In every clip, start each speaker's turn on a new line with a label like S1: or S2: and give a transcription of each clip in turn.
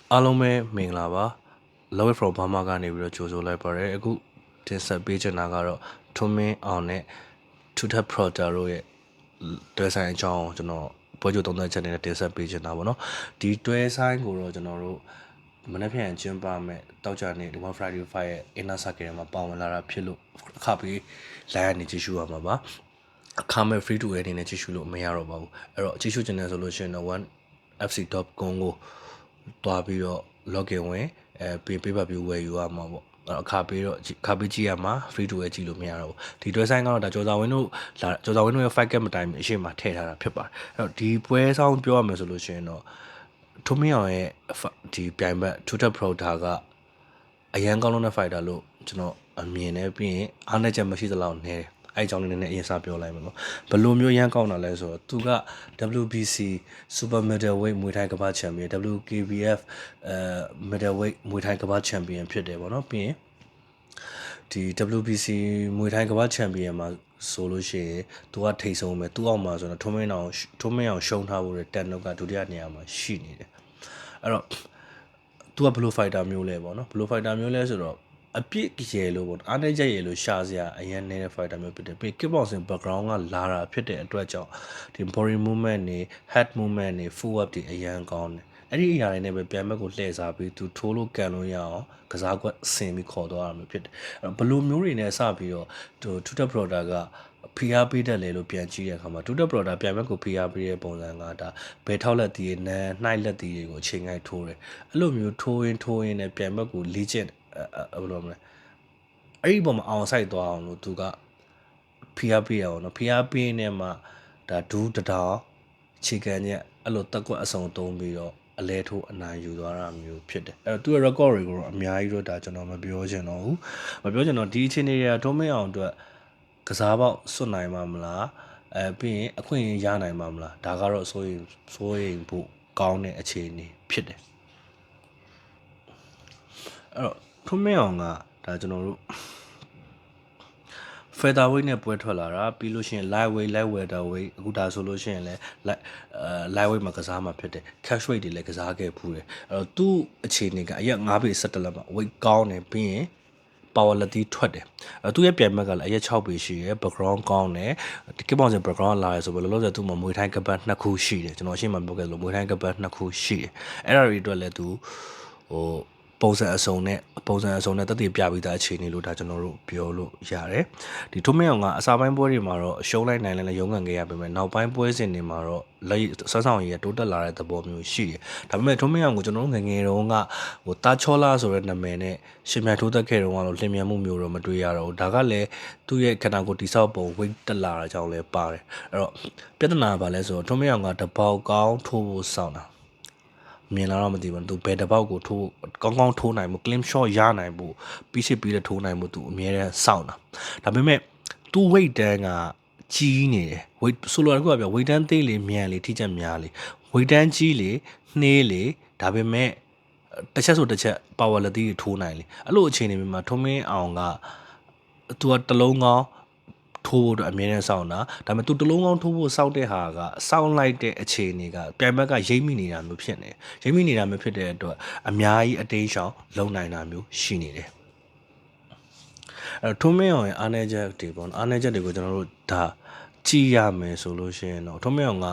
S1: အားလုံးပဲမင်္ဂလာပါ Love from Burma ကနေပြီးတော့ကြိုဆိုလိုက်ပါတယ်အခုတင်ဆက်ပေးချင်တာကတော့ထွန်းမင်းအောင်နဲ့ Tutor Prota တို့ရဲ့တွဲဆိုင်အကြောင်းကျွန်တော်ပွဲကြိုသုံးသပ်ချက်နဲ့တင်ဆက်ပေးချင်တာပေါ့နော်ဒီတွဲဆိုင်ကိုတော့ကျွန်တော်တို့မနေ့ပြန်ကျင်းပမဲ့တောက်ကြနေဒီ One Friday 5ရဲ့ Inner Circle မှာပါဝင်လာတာဖြစ်လို့အခါပြီးလိုင်းကနေကြည့်ရှုရမှာပါအခါမဲ့ free to air အနေနဲ့ကြည့်ရှုလို့မရတော့ပါဘူးအဲ့တော့ကြည့်ရှုချင်တယ်ဆိုလို့ရှိရင်တော့ 1fc.com ကိုတွားပြီးတော့ login ဝင်ပေးပါပြီးဝယ်ယူရမှာပေါ့အခါပေးတော့အခါပေးကြည့်ရမှာ free to air ကြည့်လို့မရတော့ဘူးဒီတွဲဆိုင်ကတော့ဒါကြော်စာဝင်းတို့ကြော်စာဝင်းတို့ရဲ့ 5 cap မတိုင်အရှိမထည့်ထားတာဖြစ်ပါတယ်အဲ့တော့ဒီပွဲဆောင်ပြောရမယ်ဆိုလို့ရှိရင်တော့ထုံးမင်းအောင်ရဲ့ဒီပြိုင်ဘက် Tutor Prota ကအရန်ကောင်းတဲ့ fighter လို့ကျွန်တော်အမြင်နဲ့ပြီးရင်အားနဲ့ချက်မရှိသလောက်နေတယ်အဲ့အကြောင်းလေးနဲ့အရင်စပြောလိုက်မယ်ပေါ့ဘယ်လိုမျိုးရန်ကောင်းတာလဲဆိုတော့သူက WBC Super Middleweight မွေထိုင်ကမ္ဘာချန်ပီယံ WKBF Middleweight မွေထိုင်ကမ္ဘာချန်ပီယံဖြစ်တယ်ပေါ့နော်ပြီးရင်ဒီ WBC မွေထိုင်ကမ္ဘာချန်ပီယံမှာဆိုလို့ရှိရင်သူကထိတ်ဆုံးပဲသူ့အောက်မှာဆိုတော့ထုံးမင်းအောင်ရှုံးထားဖို့တဲ့တက်နုတ်ကဒုတိယနေရာမှာရှိနေတယ်အဲ့တော့သူကဘယ်လို fighter မျိုးလဲပေါ့နော်ဘယ်လို fighter မျိုးလဲဆိုတော့အပြစ်ရယ်လို့ပေါ့အားနေချက်ရယ်လို့ရှာစရာအရင်နေတဲ့ fighter မျိုးဖြစ်တယ်ပြီး kickboxing background ကလာတာဖြစ်တဲ့အတွက်ကြောင့်ဒီ body movement တွေ head movement တွေ footwork တွေအရင်ကောင်းတယ်အဲ့ဒီအရာတွေနဲ့ပဲပြန်ဘက်ကိုလှည့်စားပြီးသူထိုးလို့ကန်လို့ရအောင်ကစားကွက်ဆင်ပြီးခေါ်သွားရမှာဖြစ်တယ်အဲ့တော့ဘလိုမျိုးတွေနဲ့စပြီးတော့Tutor Prota ကဖိအားပေးတယ်လေလို့ပြန်ကြည့်တဲ့အခါမှာ Tutor Prota ပြန်ဘက်ကိုဖိအားပေးတဲ့ပုံစံကဒါဘယ်ထောက်လက်တီးနန်းနှိုက်လက်တီးတွေကိုအချိန်ငိုက်ထိုးတယ်အဲ့လိုမျိုးထိုးရင်းနဲ့ပြန်ဘက်ကိုလေ့ကျင့်ဘယ်လိုမလဲအဲ့ဒီပုံမှာအောင်ဆိုင်သွားအောင်လို့သူကဖိအားပေးရအောင်နော်ဖိအားပေးနေမှဒါဒူးတထောင်ခြေကန်ချက်အဲ့လိုတက်ကွက်အစုံသုံးပြီးတော့အလဲထိုးအနိုင်ယူသွားတာမျိုးဖြစ်တယ်အဲ့တော့သူ့ရဲ့ record တွေကိုတော့အများကြီးတော့ဒါကျွန်တော်မပြောချင်တော့ဘူးမပြောချင်တော့ဒီအခြေအနေတွေကထုံးမင်းအောင်အတွက်ကစားပေါက်စွတ်နိုင်မှာမလားပြီးရင်အခွင့်အရေးရနိုင်မှာမလားဒါကတော့စိုးရိမ်ဖို့ကောင်းတဲ့အခြေအနေဖြစ်တယ်အဲ့တော့ထုံးမင်းအောင်ကဒါကျွန်တော်တို့ featherweight နဲ့ပွဲထွက်လာတာပြီးလို့ရှိရင် lightweight welterweight အခုဒါဆိုလို့ရှိရင်လည်း lightweight မှာကစားမှာဖြစ်တယ် catchweight တွေလည်းကစားခဲ့ဖူးတယ်အဲ့တော့သူ့အခြေအနေကအရက်9ပေ17လက်မှာ weight ကောင်းတယ်ပြီးရင် power လက်သီးထွက်တယ်သူ့ရဲ့ပြိုင်ဘက်ကလည်းအရက်6ပေရှိရယ် background ကောင်းတယ်ဒီ kickboxing background လာရဆိုဘယ်လိုလုပ်လဲသူ့မှာမွေထိုင်းကပတ်2ခုရှိတယ်ကျွန်တော်ရှင်းမှာပြောခဲ့လို့မွေထိုင်းကပတ်2ခုရှိတယ်အဲ့ဒါတွေအတွက်လည်းသူဟိုပုံစံအစုံနဲ့တက်တည်ပြပြီးသားအခြေအနေလို့ဒါကျွန်တော်တို့ပြောလို့ရတယ်ဒီထုံးမင်းအောင်ကအစာပိုင်းပွဲတွေမှာတော့ရှုံးလိုက်နိုင်လည်းရုန်းကန်ခဲ့ရပေမဲ့နောက်ပိုင်းပွဲစဉ်တွေမှာတော့လက်ဆွမ်းဆောင်ရည်တိုးတက်လာတဲ့သဘောမျိုးရှိတယ်ဒါပေမဲ့ထုံးမင်းအောင်ကိုကျွန်တော်တို့ငယ်ငယ်တုန်းကဟိုတာချောလာဆိုတဲ့နာမည်နဲ့ရှင်မြတ်ထိုးသက်ခဲ့တုန်းကတော့လင်မြန်မှုမျိုးတော့မတွေ့ရတော့ဘူးဒါကလည်းသူ့ရဲ့ခန္ဓာကိုယ်တိဆောက်ပုံ weight တက်လာတာကြောင့်လည်းပါတယ်အဲ့တော့ပြဿနာကဘာလဲဆိုတော့ထုံးမင်းအောင်ကတပေါက်ကောင်းထိုးဖို့စောင့်တာမြင်လာတော့မသိဘူးသူဘယ်တစ်ပေါက်ကိုထိုးကောင်းကောင်းထိုးနိုင်မှု clean shot ရနိုင်မှုပြီးစစ်ပြီးတဲ့ထိုးနိုင်မှုသူအမြဲတမ်းစောင့်တာဒါပေမဲ့သူ weight တန်းကကြီးနေတယ် weight ဆိုလိုတာကပြော weight တန်းသေးလေမြန်လေထိချက်များလေ weight တန်းကြီးလေနှေးလေဒါပေမဲ့တစ်ချက်ဆိုတစ်ချက် power လက်သီးတွေထိုးနိုင်လေအဲ့လိုအခြေအနေမျိုးမှာထုံးမင်းအောင်ကသူကတလုံးကောင်းထိုးဖို့အတွက်အမြဲတမ်းစောင့်တာဒါပေမဲ့သူတလုံးကောင်းထိုးဖို့စောင့်တဲ့ဟာကစောင့်လိုက်တဲ့အခြေအနေကပြိုင်ဘက်ကရိမ့်မိနေတာမျိုးဖြစ်နေရိမ့်မိနေတာမျိုးဖြစ်တဲ့အတွက်အများကြီးအတင်းရှောင်လုံနိုင်တာမျိုးရှိနေတယ်အဲ့ထုံးမင်းအောင်ရဲ့အားနည်းချက်တွေပေါ့နော်အားနည်းချက်တွေကိုကျွန်တော်တို့ဒါကြည့်ရမယ်ဆိုလို့ရှိရင်တော့ထုံးမင်းအောင်က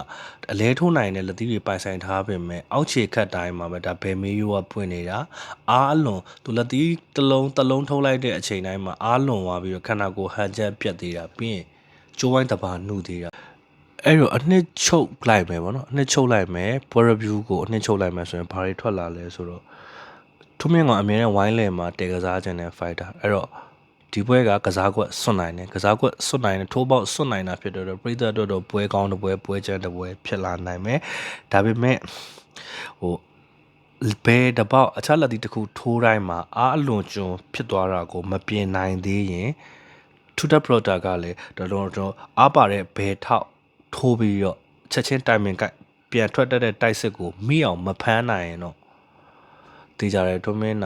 S1: အလဲထိုးနိုင်တဲ့လက်သီးတွေပိုင်ဆိုင်ထားပေမဲ့အောက်ခြေခတ်တိုင်းမှာပဲဒါဘယ်မေးရိုးကပွင့်နေတာအားလွန်သူလက်သီးတလုံးထုတ်လိုက်တဲ့အချိန်တိုင်းမှာအားလွန်သွားပြီးတော့ခန္ဓာကိုယ်ဟန်ချက်ပြတ်သေးတာပြီးရင်ကျိုးဝိုင်းတပါနှုတ်သေးတာအဲ့တော့အနှစ်ချုပ်လိုက်မယ်ပေါ့နော်အနှစ်ချုပ်လိုက်မယ် power review ကိုအနှစ်ချုပ်လိုက်မယ်ဆိုရင်ဘာတွေထွက်လာလဲဆိုတော့ထုံးမင်းကအမြဲတမ်းဝိုင်းလယ်မှာတည်ကစားခြင်းနဲ့ fighter အဲ့တော့ဒီပွဲကကစားကွက်စွန့်နိုင်တယ်ကစားကွက်စွန့်နိုင်တယ်ထိုးပေါက်စွန့်နိုင်တာဖြစ်တော့ပြည်သက်တို့ပွဲကောင်းတဲ့ပွဲချမ်းတဲ့ပွဲဖြစ်လာနိုင်မယ်ဒါပေမဲ့ဟိုဘယ်တပေါက်အခြားလက်တီတစ်ခုထိုးတိုင်းမှာအားအလွန်ကျွံဖြစ်သွားတာကိုမပြင်နိုင်သေးရင် Tutor Prota ကလည်းတော်အားပါတဲ့ဘယ်ထောက်ထိုးပြီးတော့ချက်ချင်းတိုင်မင်ကပြန်ထွက်တတ်တဲ့တိုက်စစ်ကိုမိအောင်မဖမ်းနိုင်ရင်တော့တေးကြတယ်ထုံးမင်း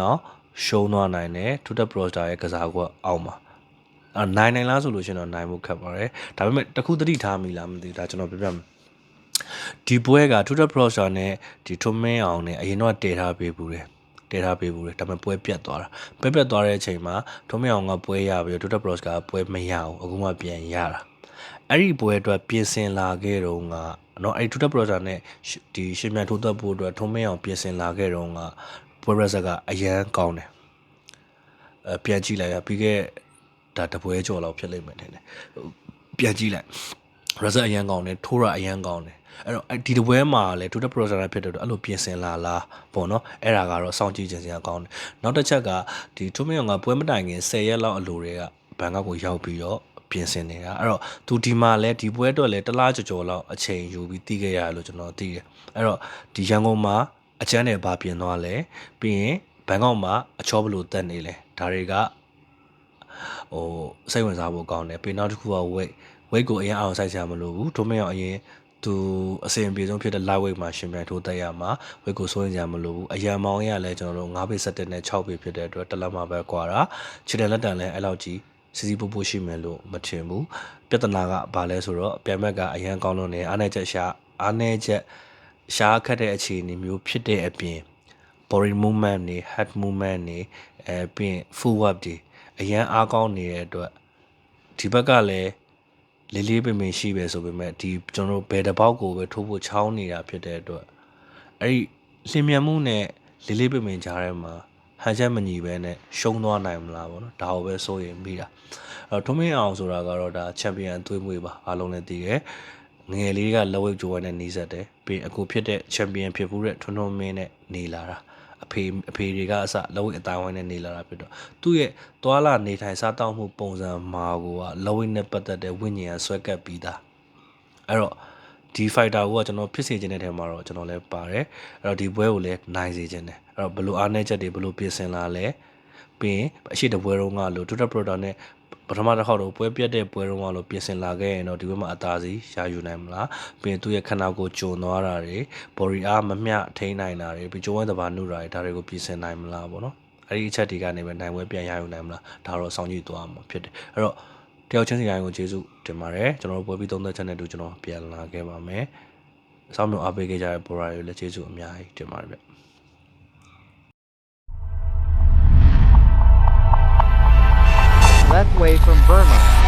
S1: အောင်ရှုံးသွားနိုင်တယ် Tutor Prota ရဲ့ကစားကွက်အောက်မှာနိုင်လားဆိုလို့ရှိရင်တော့နိုင်မှုခက်ပါတယ်ဒါပေမဲ့တခုသတိထားမိလားမသိဘူးဒါကျွန်တော်ပြပြမယ်ဒီ ဒီပွဲက Twitter browser နဲ့ဒီထုံမင်းအောင်နဲ့အရင်တော့တည်ထားပေးဘူးတယ်ဒါပေမဲ့ပွဲပြတ်သွားတဲ့အချိန်မှာထုံမင်းအောင်ကပွဲရပြီး Twitter browser ကပွဲမရဘူးအခုမှပြန်ရတာအဲ့ဒီပွဲအတွက်ပြင်ဆင်လာခဲ့တော့ကနော်အဲ့ Twitter browser နဲ့ဒီရှင်မြန်ထိုးသက်ဖို့အတွက်ထုံမင်းအောင်ပြင်ဆင်လာခဲ့တော့ကပွဲ browser ကအရန်ကောင်းတယ်ပြန်ကြည့်လိုက်ရပြီးခဲ့ဒါတပွဲကြော်လောက်ဖြစ်လိမ့်မယ်ထင်တယ်ပြန်ကြည့်လိုက် browser အရန်ကောင်းတယ်ထိုးရအရန်ကောင်းတယ်အဲ့တော့ဒီတပွဲမှာလည်း Twitter browser နဲ့ဖြစ်တဲ့အတွက်အဲ့လိုပြင်ဆင်လာလားပေါ့နော်အဲ့ဒါကတော့စောင့်ကြည့်ခြင်းစရာကောင်းတယ်နောက်တစ်ချက်ကဒီထုံးမင်းအောင်ကပွဲမတိုင်ခင်10ရက်လောက်အလိုတွေကဘန်ကောက်ကိုရောက်ပြီးတော့ပြင်ဆင်နေတာအဲ့တော့သူဒီမှာလည်းဒီပွဲအတွက်လည်းတစ်လားကြော်လောက်အချိန်ယူပြီးတီးခဲ့ရတယ်လို့ကျွန်တော်သိတယ်အဲ့တော့ဒီရန်ကုန်မှာအချမ်းနဲ့ဘာပြင်သွားလဲပြီးရင်ဘန်ကောက်မှာအချောဘလို့တက်နေလဲဒါတွေကစိတ်ဝင်စားဖို့ကောင်းတယ်ပြီးနောက်တစ်ခုက weight ကိုအရင်အောင်ဆိုင်စရာမလိုဘူးထုံးမင်းအောင်အရင်သူအစင်ပြေဆုံးဖြစ်တဲ့ light weight မှာရှင်ပြန်ထိုးတက်ရမှာ weight ကိုစိုးရင်ကြမလို့ဘူးအရန်မောင်းရလဲကျွန်တော်တို့9ပေ17နဲ့6ပေဖြစ်တဲ့အတွက်တစ်လက်မှာပဲကွာတာခြေတလက်တန်လဲအဲ့လောက်ကြီးစီစီပို့ပို့ရှိမယ်လို့မထင်ဘူးပြဿနာကဘာလဲဆိုတော့ပြန်ဘက်ကအရန်ကောင်းလို့နေအားနေချက်ရှားခတ်တဲ့အခြေအနေမျိုးဖြစ်တဲ့အပြင် body movement တွေ head movement တွေပြီးရင် full work တွေအရန်အားကောင်းနေတဲ့အတွက်ဒီဘက်ကလည်းလေးပင်ပင်ရှိပဲဆိုပေမဲ့ဒီကျွန်တော်တို့ဘယ်တစ်ပေါက်ကိုပဲထိုးဖို့ချောင်းနေတာဖြစ်တဲ့အတွက်အဲ့ဒီလင်မြန်မှုနဲ့လေးပင်ပင်ကြားထဲမှာဟန်ချက်မညီပဲနဲ့ရှုံးသွားနိုင်မလားပေါ့နော်ဒါကိုပဲစိုးရင်မိတာအဲ့တော့ထုံးမင်းအောင်ဆိုတာကတော့ဒါချန်ပီယံအသွေးမွေးပါအားလုံးလည်းသိတယ်ငယ်လေးကလက်ဝဲကြိုးဝဲနဲ့နေဆက်တယ်ပြီးအခုဖြစ်တဲ့ချန်ပီယံဖြစ်ဖို့တဲ့ထွန်းထွန်းမင်းနဲ့နေလာတာအဖေတွေကအစလက်ဝဲအတိုင်းဝိုင်းနဲ့နေလာတာဖြစ်တော့သူ့ရဲ့သွာလာနေထိုင်စားတောက်မှုပုံစံမှာကိုကလက်ဝဲနဲ့ပတ်သက်တဲ့ဝိညာဉ်ကဆွဲကပ်ပြီးသားအဲ့တော့ဒီ fighter ကိုကကျွန်တော်ဖြစ်စေခြင်းတဲ့ထဲမှာတော့ကျွန်တော်လည်းပါတယ်အဲ့တော့ဒီပွဲကိုလည်းနိုင်စေခြင်းတယ်အဲ့တော့ဘယ်လိုအားနည်းချက်တွေဘယ်လိုပြင်ဆင်လာလဲပြီးရင်အရှိတပွဲတုန်းကလို့ Twitter product နဲ့ပထမတစ်ခေါက်တော့ပွဲပြတ်တဲ့ပွဲတုန်းကလို့ပြင်ဆင်လာခဲ့ရင်တော့ဒီဘက်မှာအသာစီရယူနိုင်မလားပြီးရင်သူ့ရဲ့ခန္ဓာကိုယ်ကျုံသွားတာတွေ body အားမမျှထိန်းနိုင်တာတွေပြီးကျုံဝဲတဘာနုတာတွေဒါတွေကိုပြင်ဆင်နိုင်မလားပေါ့နော်အဲ့ဒီအချက်တွေကနေပဲနိုင်ပွဲပြန်ရယူနိုင်မလားဒါတော့စောင့်ကြည့်သွားမှာဖြစ်တယ်အဲ့တော့တယောက်ချင်းစီတိုင်းကိုကျေးဇူးတင်ပါတယ်ကျွန်တော်တို့ပွဲပြီးသုံးသက်ချက်နဲ့တူကျွန်တော်ပြန်လာခဲ့ပါမယ်စောင့်မျှော်အားပေးခဲ့ကြတဲ့ဘော်ရာတွေလည်းကျေးဇူးအများကြီးတင်ပါတယ်ဗျ
S2: Left way from Burma.